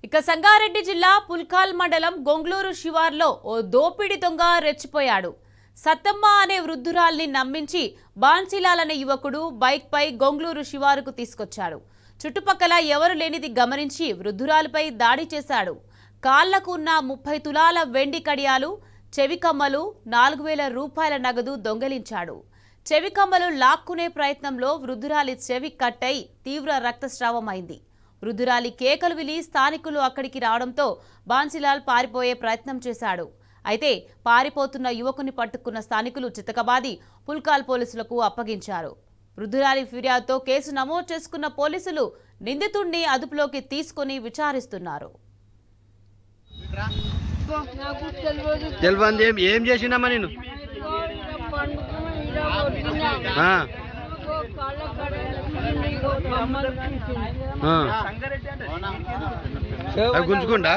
ఇక సంగారెడ్డి జిల్లా పుల్కాల్ మండలం గొంగ్లూరు శివార్లో ఓ దోపిడి దొంగ రెచ్చిపోయాడు. సత్తమ్మ అనే వృద్ధురాల్ని నమ్మించి బాన్సిలాల్ అనే యువకుడు బైక్ పై గొంగ్లూరు శివారుకు తీసుకొచ్చాడు. చుట్టుపక్కల ఎవరు లేనిది గమనించి వృద్ధురాలిపై దాడి చేశాడు. కాళ్లకు ఉన్న 30 తులాల వెండి కడియాలు, చెవి కమ్మలు, 4000 రూపాయల నగదు దొంగలించాడు. చెవి కమ్మలు లాక్కునే ప్రయత్నంలో వృద్ధురాలి చెవి కట్టై తీవ్ర రక్తస్రావమైంది. వృద్ధురాలి కేకలు విని స్థానికులు అక్కడికి రావడంతో బాన్సిలాల్ పారిపోయే ప్రయత్నం చేశాడు. అయితే పారిపోతున్న యువకుని పట్టుకున్న స్థానికులు చితకబాది పుల్కాల్ పోలీసులకు అప్పగించారు. వృద్ధురాలి ఫిర్యాదుతో కేసు నమోదు చేసుకున్న పోలీసులు నిందితుడిని అదుపులోకి తీసుకుని విచారిస్తున్నారు. ఏం చేసిండమ్మా నేను గుంజుకుండా